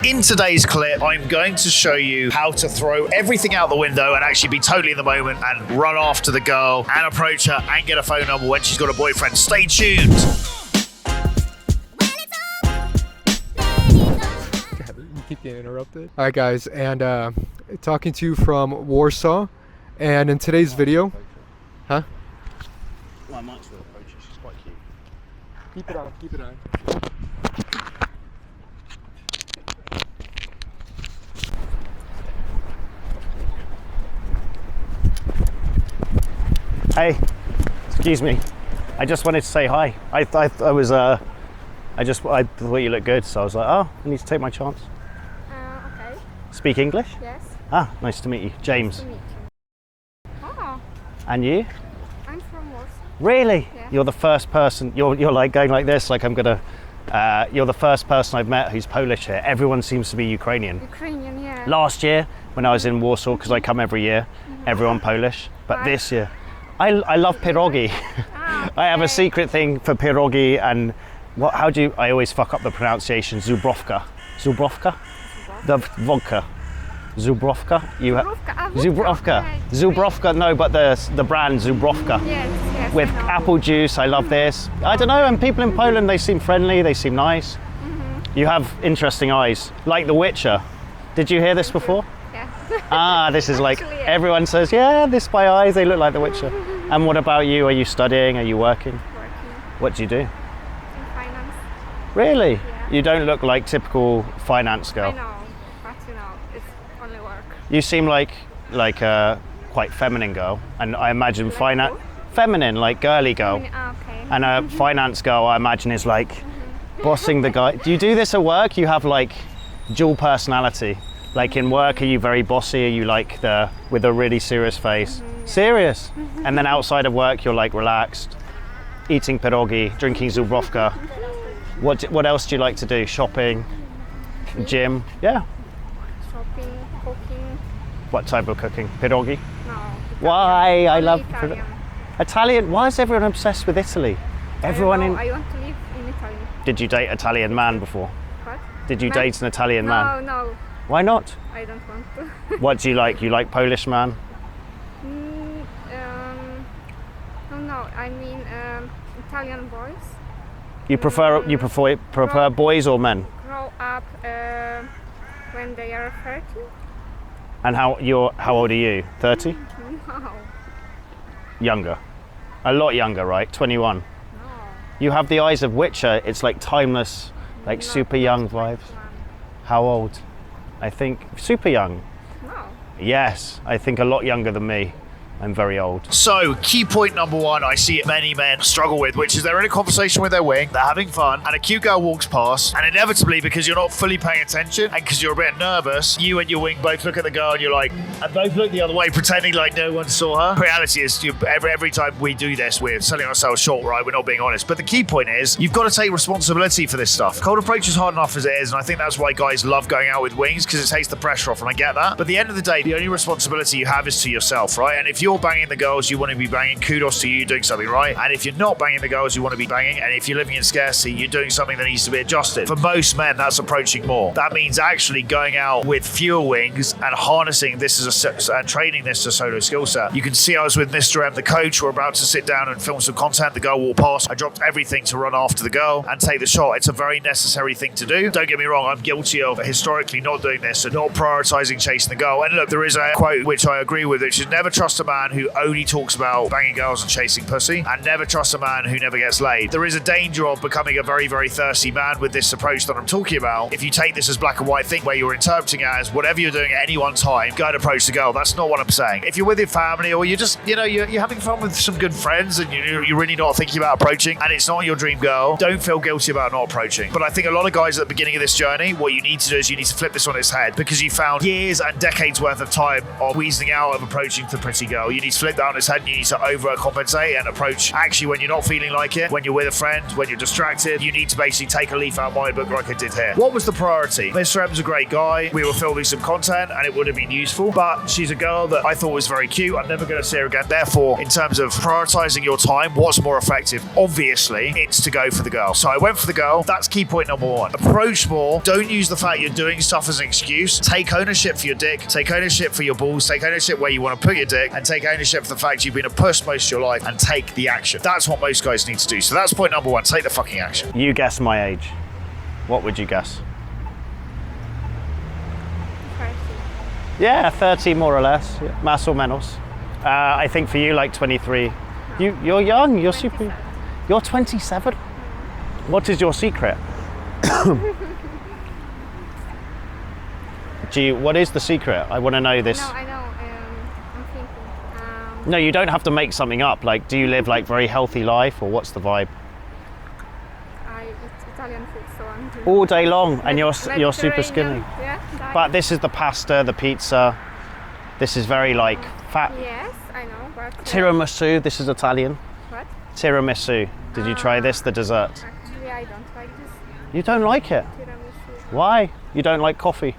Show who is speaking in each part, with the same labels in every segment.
Speaker 1: In today's clip, I'm going to show you how to throw everything out the window and actually be totally in the moment and run after the girl and approach her and get a phone number when she's got a boyfriend. Stay tuned.
Speaker 2: You keep getting interrupted. All right, guys, and talking to you from Warsaw, and in today's video, huh?
Speaker 1: Well, I might as well approach her. She's quite cute.
Speaker 2: Keep it on. Keep it on.
Speaker 1: Hey, excuse me. I just wanted to say hi. I thought you looked good, so I was like, oh, I need to take my chance.
Speaker 3: Okay.
Speaker 1: Speak English?
Speaker 3: Yes.
Speaker 1: Ah, nice to meet you. James.
Speaker 3: Nice to meet you. Oh,
Speaker 1: And you?
Speaker 3: I'm from Warsaw.
Speaker 1: Really?
Speaker 3: Yeah.
Speaker 1: You're the first person, you're like going like this, like I'm gonna, you're the first person I've met who's Polish here. Everyone seems to be Ukrainian.
Speaker 3: Ukrainian, yeah.
Speaker 1: Last year, when I was in Warsaw, because I come every year, everyone Polish. But
Speaker 3: Right.
Speaker 1: this year, I love pierogi.
Speaker 3: Ah,
Speaker 1: I have a
Speaker 3: okay.
Speaker 1: secret thing for pierogi and I always fuck up the pronunciation, Zubrowka. Zubrowka? The vodka. Zubrowka? Zubrowka.
Speaker 3: Okay.
Speaker 1: Zubrowka, no, but the brand Zubrowka.
Speaker 3: Yes,
Speaker 1: With
Speaker 3: I know.
Speaker 1: apple juice, I love this. I don't know, and people in Poland, they seem friendly, they seem nice. You have interesting eyes, like The Witcher. Did you hear this before?
Speaker 3: Yeah.
Speaker 1: Ah, this is like,
Speaker 3: Actually, yeah.
Speaker 1: everyone says, yeah, this by eyes, they look like The Witcher. And what about you? Are you studying? Are you working?
Speaker 3: Working
Speaker 1: What do you do?
Speaker 3: in finance.
Speaker 1: Really?
Speaker 3: Yeah.
Speaker 1: You don't look like typical finance
Speaker 3: I
Speaker 1: girl.
Speaker 3: know, but it's only work.
Speaker 1: You seem like a quite feminine girl, and I imagine
Speaker 3: Like
Speaker 1: finance,
Speaker 3: who?
Speaker 1: feminine, like girly girl.
Speaker 3: Okay.
Speaker 1: And a finance girl, I imagine, is like bossing the guy. Do you do this at work? You have like dual personality. Like in work, are you very bossy? Are you like with a really serious face? Serious. And then outside of work, you're like relaxed, eating pierogi, drinking Zubrowka. What else do you like to do? Shopping, gym? Yeah.
Speaker 3: Shopping, cooking.
Speaker 1: What type of cooking? Pierogi?
Speaker 3: No.
Speaker 1: Why? I
Speaker 3: Only
Speaker 1: love
Speaker 3: Italian.
Speaker 1: Italian. Why is everyone obsessed with Italy? Everyone in.
Speaker 3: I want to live in Italy.
Speaker 1: Did you date Italian man before?
Speaker 3: What?
Speaker 1: Did you
Speaker 3: Man?
Speaker 1: date an Italian man?
Speaker 3: No,
Speaker 1: Why not?
Speaker 3: I don't want to.
Speaker 1: What do you like? You like Polish man?
Speaker 3: No, I mean Italian boys
Speaker 1: You prefer boys or men?
Speaker 3: grow up when they are 30.
Speaker 1: And how old are you? 30?
Speaker 3: No,
Speaker 1: Younger. A lot younger, right? 21.
Speaker 3: no.
Speaker 1: You have the eyes of Witcher. It's like timeless, like
Speaker 3: Not
Speaker 1: super young vibes.
Speaker 3: 21.
Speaker 1: How old? I think super young.
Speaker 3: No.
Speaker 1: Yes, I think a lot younger than me. I'm very old. So, key point number one I see many men struggle with, which is they're in a conversation with their wing, they're having fun, and a cute girl walks past, and inevitably, because you're not fully paying attention, and because you're a bit nervous, you and your wing both look at the girl and you're like, and both look the other way, pretending like no one saw her. Reality is, every time we do this, we're selling ourselves short, right? We're not being honest. But the key point is, you've got to take responsibility for this stuff. Cold approach is hard enough as it is, and I think that's why guys love going out with wings, because it takes the pressure off, and I get that. But at the end of the day, the only responsibility you have is to yourself, right? And if you're banging the girls you want to be banging, kudos to you doing something right. And if you're not banging the girls you want to be banging, and if you're living in scarcity, you're doing something that needs to be adjusted. For most men, that's approaching more. That means actually going out with fewer wings and harnessing this as and training this as a solo skill set. You can see I was with Mr. M, the coach. We're about to sit down and film some content. The girl walked past. I dropped everything to run after the girl and take the shot. It's a very necessary thing to do. Don't get me wrong, I'm guilty of historically not doing this and not prioritizing chasing the girl. And look, there is a quote which I agree with, which is never trust a man who only talks about banging girls and chasing pussy, and never trust a man who never gets laid. There is a danger of becoming a very, very thirsty man with this approach that I'm talking about. If you take this as black and white thing where you're interpreting it as whatever you're doing at any one time, go and approach the girl. That's not what I'm saying. If you're with your family or you're just, you're having fun with some good friends and you're really not thinking about approaching and it's not your dream girl, don't feel guilty about not approaching. But I think a lot of guys at the beginning of this journey, what you need to do is you need to flip this on its head, because you found years and decades worth of time of wheezing out of approaching to pretty girls. girl, you need to flip that on its head and you need to overcompensate and approach actually when you're not feeling like it, when you're with a friend, when you're distracted, you need to basically take a leaf out of my book like I did here. What was the priority? Mr. M's a great guy. We were filming some content and it would have been useful, but she's a girl that I thought was very cute. I'm never going to see her again. Therefore, in terms of prioritizing your time, what's more effective? Obviously, it's to go for the girl. So I went for the girl. That's key point number one. Approach more. Don't use the fact you're doing stuff as an excuse. Take ownership for your dick. Take ownership for your balls. Take ownership where you want to put your dick, and take ownership for the fact you've been a puss most of your life, and take the action. That's what most guys need to do. So that's point number one. Take the fucking action.
Speaker 4: You guess my age. What would you guess?
Speaker 3: 30.
Speaker 4: Yeah, 30 more or less, más o menos. I think for you, like 23. You're young. You're super. You're 27. What is your secret? What is the secret? I want to know this.
Speaker 3: No, I know. I'm thinking.
Speaker 4: No, you don't have to make something up. Like, do you live like very healthy life, or what's the vibe?
Speaker 3: I eat Italian food, so I'm doing
Speaker 4: All day long, and you're super skinny.
Speaker 3: Mediterranean, yeah, diet.
Speaker 4: But this is the pasta, the pizza. This is very like fat.
Speaker 3: Yes, I know, but
Speaker 4: Tiramisu. This is Italian.
Speaker 3: what?
Speaker 4: Tiramisu. Did you try this? The dessert.
Speaker 3: Actually, I don't like this
Speaker 4: You don't like it.
Speaker 3: tiramisu.
Speaker 4: Why? You don't like coffee.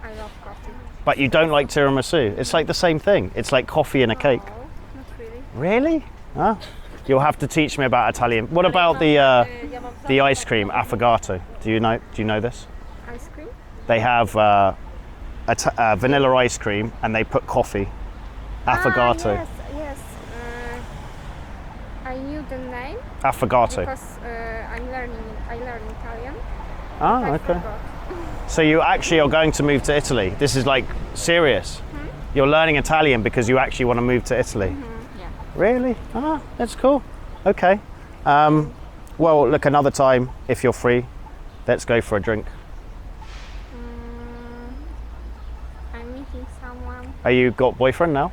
Speaker 3: I love coffee.
Speaker 4: But you don't like tiramisu. It's like the same thing. It's like coffee and a cake.
Speaker 3: No, not really.
Speaker 4: Really? Huh? You'll have to teach me about Italian. What about the ice cream, affogato? Do you know this?
Speaker 3: Ice cream?
Speaker 4: They have vanilla ice cream and they put coffee. Affogato.
Speaker 3: Ah, yes. I knew the name
Speaker 4: Affogato.
Speaker 3: because I learn Italian.
Speaker 4: Ah,
Speaker 3: I
Speaker 4: okay.
Speaker 3: forgot.
Speaker 4: So you actually are going to move to Italy. This is like serious. You're learning Italian because you actually want to move to Italy.
Speaker 3: Yeah.
Speaker 4: Really? Ah, that's cool. Okay. Well, look, another time, if you're free, let's go for a drink.
Speaker 3: I'm meeting someone.
Speaker 4: Are you got boyfriend now?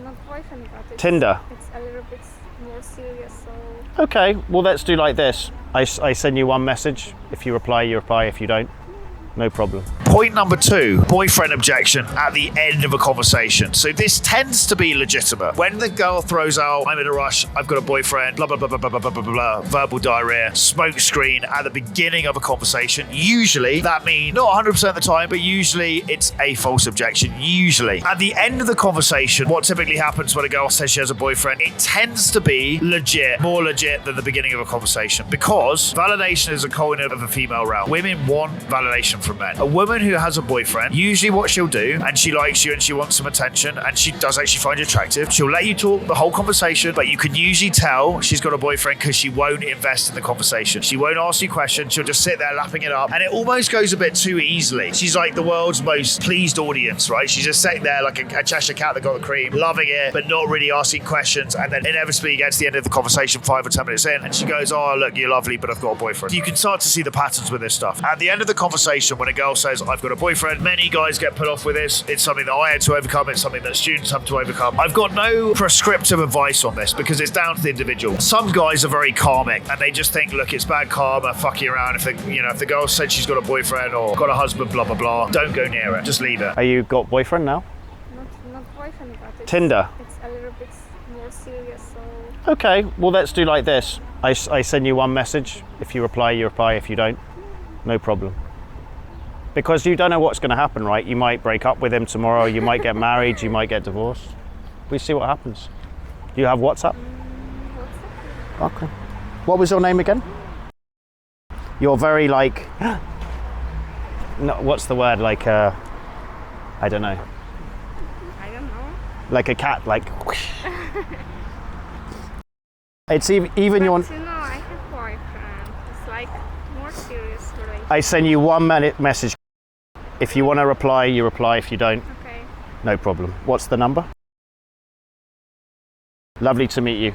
Speaker 3: Not boyfriend, but
Speaker 4: Tinder.
Speaker 3: It's a little bit more serious. So
Speaker 4: Okay, well, let's do like this. I send you one message. If you reply, you reply. If you don't, no problem.
Speaker 1: Point number two, boyfriend objection at the end of a conversation. So this tends to be legitimate. When the girl throws out, I'm in a rush, I've got a boyfriend, blah, blah, blah, blah, blah, blah, blah, blah, blah, verbal diarrhea, smoke screen at the beginning of a conversation, usually that means, not 100% of the time, but usually it's a false objection. Usually. At the end of the conversation, what typically happens when a girl says she has a boyfriend, it tends to be legit, more legit than the beginning of a conversation, because validation is a coin of a female realm. Women want validation from men. A woman who has a boyfriend, usually what she'll do, and she likes you and she wants some attention and she does actually find you attractive, she'll let you talk the whole conversation, but you can usually tell she's got a boyfriend because she won't invest in the conversation. She won't ask you questions, she'll just sit there lapping it up, and it almost goes a bit too easily. She's like the world's most pleased audience, right? She's just sitting there like a Cheshire cat that got the cream, loving it, but not really asking questions, and then inevitably you get to the end of the conversation 5 or 10 minutes in, and she goes, oh, look, you're lovely, but I've got a boyfriend. You can start to see the patterns with this stuff. At the end of the conversation, when a girl says, I've got a boyfriend, many guys get put off with this. It's something that I had to overcome. It's something that students have to overcome. I've got no prescriptive advice on this because it's down to the individual. Some guys are very karmic and they just think, look, it's bad karma, fucking around. If the girl said she's got a boyfriend or got a husband, blah, blah, blah, don't go near it. Just leave it.
Speaker 4: Are you got boyfriend now?
Speaker 3: not boyfriend, but
Speaker 4: Tinder.
Speaker 3: It's a little bit more serious. So
Speaker 4: Okay, well, let's do like this. I send you one message. If you reply, you reply. If you don't, no problem. Because you don't know what's going to happen, right? You might break up with him tomorrow, you might get married, you might get divorced. We see what happens. Do you have WhatsApp? Okay. What was your name again? You're very like, no, what's the word? Like, I don't know.
Speaker 3: I don't know.
Speaker 4: Like a cat, like, it's even
Speaker 3: But
Speaker 4: your,
Speaker 3: I have boyfriend. It's like more serious relationship.
Speaker 4: I send you 1 minute message. If you want to reply, you reply. If you don't,
Speaker 3: Okay.
Speaker 4: no problem. What's the number? Lovely to meet you.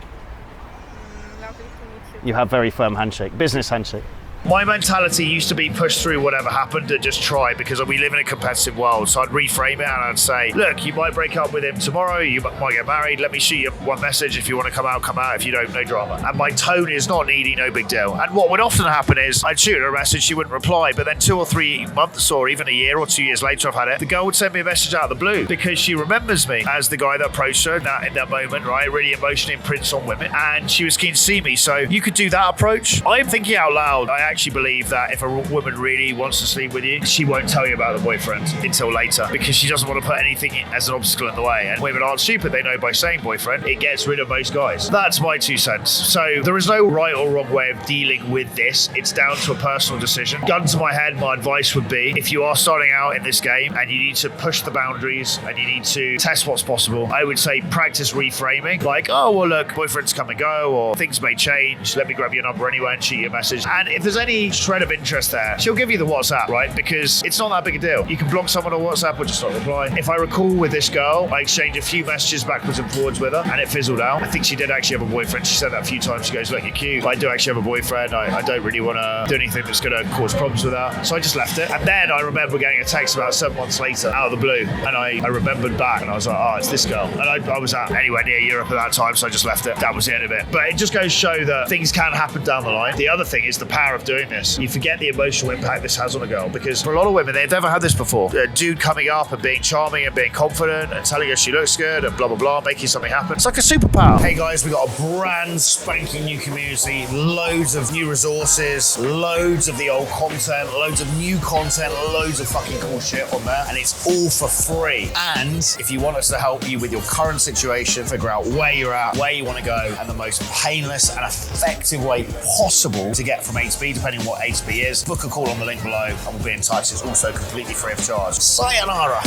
Speaker 3: Lovely to meet you.
Speaker 4: You have very firm handshake, business handshake.
Speaker 1: My mentality used to be push through whatever happened and just try, because we live in a competitive world. So I'd reframe it and I'd say, look, you might break up with him tomorrow, you might get married, let me shoot you one message. If you want to come out, come out. If you don't, no drama. And my tone is not needy, no big deal. And what would often happen is I'd shoot her a message, she wouldn't reply, but then 2 or 3 months or even a year or 2 years later I've had it, the girl would send me a message out of the blue because she remembers me as the guy that approached her in that moment, right? Really emotionally imprints on women, and she was keen to see me. So you could do that approach. I'm thinking out loud. I actually believe that if a woman really wants to sleep with you, she won't tell you about the boyfriend until later, because she doesn't want to put anything as an obstacle in the way. And women aren't stupid. They know by saying boyfriend, it gets rid of most guys. That's my 2 cents. So there is no right or wrong way of dealing with this. It's down to a personal decision. Gun to my head, my advice would be, if you are starting out in this game and you need to push the boundaries and you need to test what's possible, I would say practice reframing. Like, oh, well, look, boyfriends come and go, or things may change. Let me grab your number anyway and shoot you a message. And if there's any shred of interest there, she'll give you the WhatsApp, right? Because it's not that big a deal. You can block someone on WhatsApp or just not reply. If I recall with this girl, I exchanged a few messages backwards and forwards with her and it fizzled out. I think she did actually have a boyfriend. She said that a few times. She goes, look, you're cute, but I do actually have a boyfriend. I don't really want to do anything that's going to cause problems with that. So I just left it. And then I remember getting a text about 7 months later out of the blue. And I remembered back and I was like, oh, it's this girl. And I was at anywhere near Europe at that time, so I just left it. That was the end of it. But it just goes to show that things can happen down the line. The other thing is the power of doing this. You forget the emotional impact this has on a girl, because for a lot of women, they've never had this before. A dude coming up and being charming and being confident and telling her she looks good and blah, blah, blah, making something happen. It's like a superpower. Hey guys, we got a brand spanking new community, loads of new resources, loads of the old content, loads of new content, loads of fucking cool shit on there, and it's all for free. And if you want us to help you with your current situation, figure out where you're at, where you want to go, and the most painless and effective way possible to get from A to B, depending on what A to B is, book a call on the link below and we'll be in touch. It's also completely free of charge. Sayonara.